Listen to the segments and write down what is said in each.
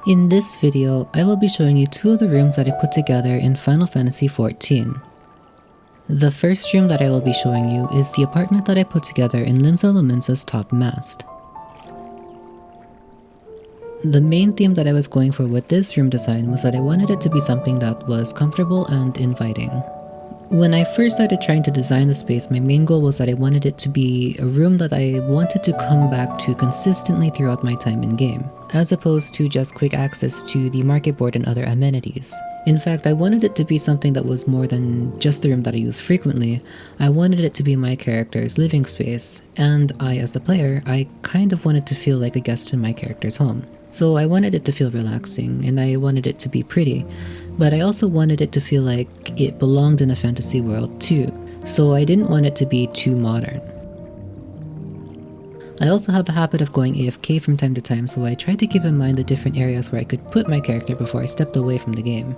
In this video, I will be showing you two of the rooms that I put together in Final Fantasy XIV. The first room that I will be showing you is the apartment that I put together in Linza Lominza's Topmast. The main theme that I was going for with this room design was that I wanted it to be something that was comfortable and inviting. When I first started trying to design the space, my main goal was that I wanted it to be a room that I wanted to come back to consistently throughout my time in game, as opposed to just quick access to the market board and other amenities. In fact, I wanted it to be something that was more than just a room that I use frequently. I wanted it to be my character's living space, and I, as the player, I kind of wanted to feel like a guest in my character's home. So I wanted it to feel relaxing, and I wanted it to be pretty, but I also wanted it to feel like it belonged in a fantasy world too, so I didn't want it to be too modern. I also have a habit of going AFK from time to time, so I tried to keep in mind the different areas where I could put my character before I stepped away from the game.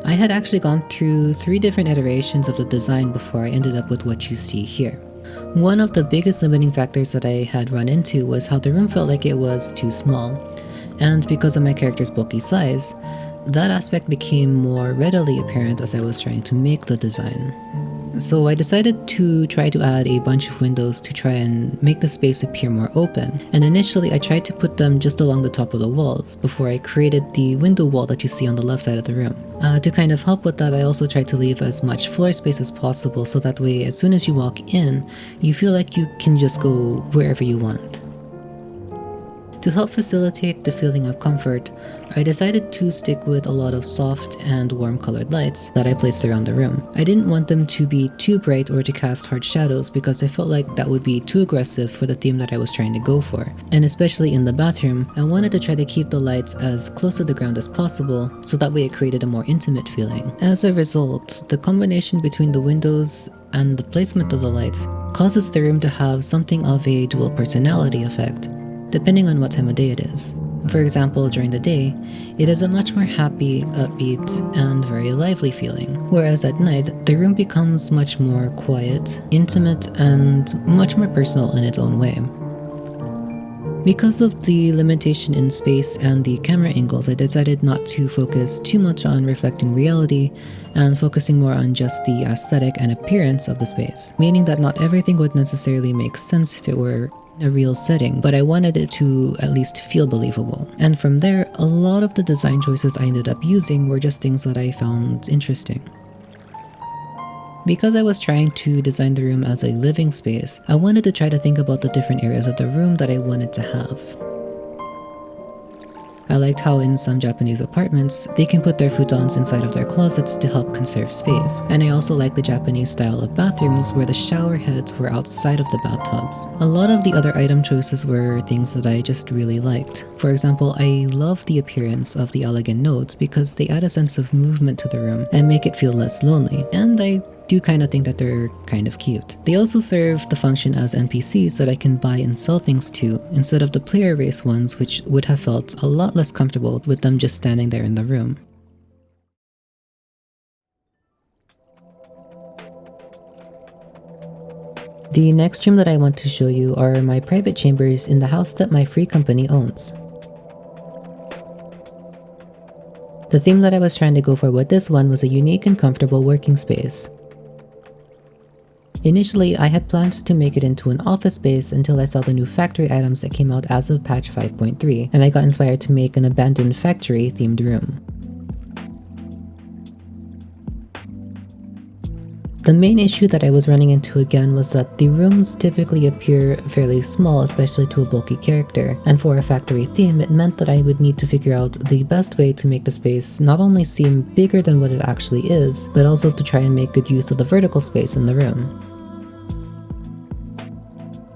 I had actually gone through 3 different iterations of the design before I ended up with what you see here. One of the biggest limiting factors that I had run into was how the room felt like it was too small, and because of my character's bulky size, that aspect became more readily apparent as I was trying to make the design. So I decided to try to add a bunch of windows to try and make the space appear more open, and initially I tried to put them just along the top of the walls before I created the window wall that you see on the left side of the room. To kind of help with that, I also tried to leave as much floor space as possible so that way as soon as you walk in, you feel like you can just go wherever you want. To help facilitate the feeling of comfort, I decided to stick with a lot of soft and warm colored lights that I placed around the room. I didn't want them to be too bright or to cast hard shadows because I felt like that would be too aggressive for the theme that I was trying to go for. And especially in the bathroom, I wanted to try to keep the lights as close to the ground as possible so that way it created a more intimate feeling. As a result, the combination between the windows and the placement of the lights causes the room to have something of a dual personality effect, depending on what time of day it is. For example, during the day, it is a much more happy, upbeat, and very lively feeling, whereas at night, the room becomes much more quiet, intimate, and much more personal in its own way. Because of the limitation in space and the camera angles, I decided not to focus too much on reflecting reality and focusing more on just the aesthetic and appearance of the space, meaning that not everything would necessarily make sense if it were a real setting, but I wanted it to at least feel believable. And from there, a lot of the design choices I ended up using were just things that I found interesting. Because I was trying to design the room as a living space, I wanted to try to think about the different areas of the room that I wanted to have. I liked how in some Japanese apartments, they can put their futons inside of their closets to help conserve space, and I also liked the Japanese style of bathrooms where the shower heads were outside of the bathtubs. A lot of the other item choices were things that I just really liked. For example, I love the appearance of the elegant nodes because they add a sense of movement to the room and make it feel less lonely, and I do kind of think that they're kind of cute. They also serve the function as NPCs that I can buy and sell things to, instead of the player race ones, which would have felt a lot less comfortable with them just standing there in the room. The next room that I want to show you are my private chambers in the house that my free company owns. The theme that I was trying to go for with this one was a unique and comfortable working space. Initially, I had plans to make it into an office space until I saw the new factory items that came out as of patch 5.3, and I got inspired to make an abandoned factory themed room. The main issue that I was running into again was that the rooms typically appear fairly small, especially to a bulky character, and for a factory theme, it meant that I would need to figure out the best way to make the space not only seem bigger than what it actually is, but also to try and make good use of the vertical space in the room.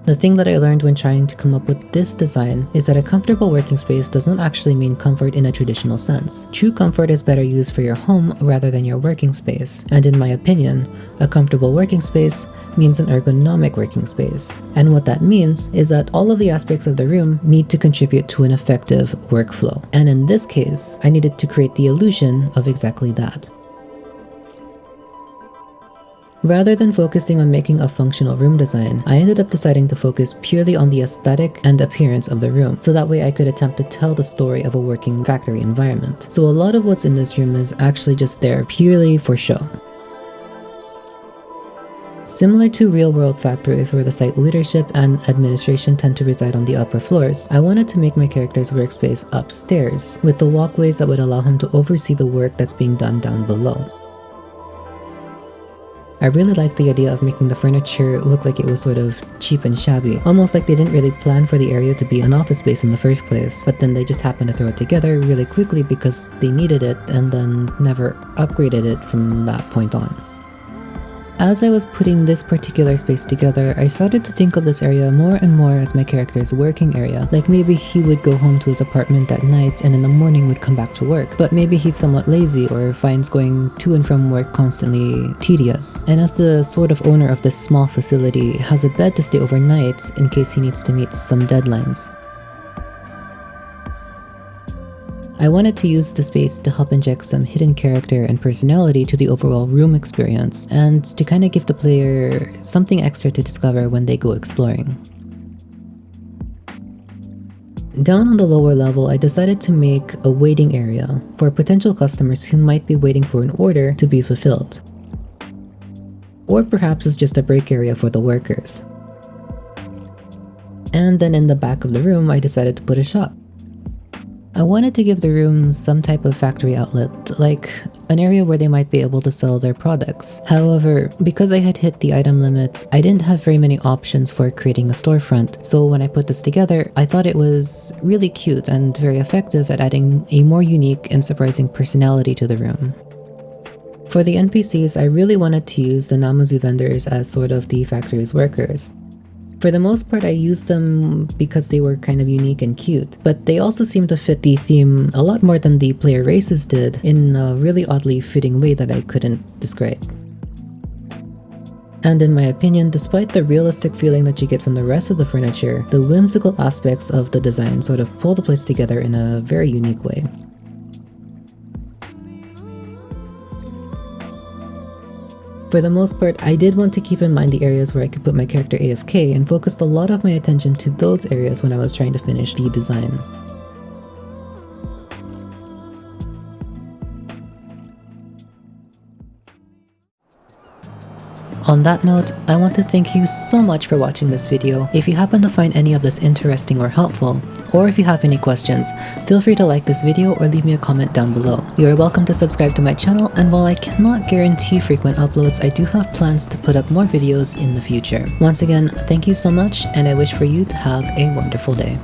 The thing that I learned when trying to come up with this design is that a comfortable working space does not actually mean comfort in a traditional sense. True comfort is better used for your home rather than your working space, and in my opinion, a comfortable working space means an ergonomic working space. And what that means is that all of the aspects of the room need to contribute to an effective workflow. And in this case, I needed to create the illusion of exactly that. Rather than focusing on making a functional room design, I ended up deciding to focus purely on the aesthetic and appearance of the room, so that way I could attempt to tell the story of a working factory environment. So a lot of what's in this room is actually just there purely for show. Similar to real-world factories where the site leadership and administration tend to reside on the upper floors, I wanted to make my character's workspace upstairs, with the walkways that would allow him to oversee the work that's being done down below. I really liked the idea of making the furniture look like it was sort of cheap and shabby, almost like they didn't really plan for the area to be an office space in the first place, but then they just happened to throw it together really quickly because they needed it and then never upgraded it from that point on. As I was putting this particular space together, I started to think of this area more and more as my character's working area. Like maybe he would go home to his apartment at night and in the morning would come back to work. But maybe he's somewhat lazy or finds going to and from work constantly tedious. And as the sort of owner of this small facility, has a bed to stay overnight in case he needs to meet some deadlines. I wanted to use the space to help inject some hidden character and personality to the overall room experience, and to kind of give the player something extra to discover when they go exploring. Down on the lower level, I decided to make a waiting area for potential customers who might be waiting for an order to be fulfilled. Or perhaps it's just a break area for the workers. And then in the back of the room, I decided to put a shop. I wanted to give the room some type of factory outlet, like an area where they might be able to sell their products. However, because I had hit the item limits, I didn't have very many options for creating a storefront, so when I put this together, I thought it was really cute and very effective at adding a more unique and surprising personality to the room. For the NPCs, I really wanted to use the Namazu vendors as sort of the factory's workers. For the most part, I used them because they were kind of unique and cute, but they also seemed to fit the theme a lot more than the player races did in a really oddly fitting way that I couldn't describe. And in my opinion, despite the realistic feeling that you get from the rest of the furniture, the whimsical aspects of the design sort of pull the place together in a very unique way. For the most part, I did want to keep in mind the areas where I could put my character AFK and focused a lot of my attention to those areas when I was trying to finish the design. On that note, I want to thank you so much for watching this video. If you happen to find any of this interesting or helpful, or if you have any questions, feel free to like this video or leave me a comment down below. You are welcome to subscribe to my channel, and while I cannot guarantee frequent uploads, I do have plans to put up more videos in the future. Once again, thank you so much, and I wish for you to have a wonderful day.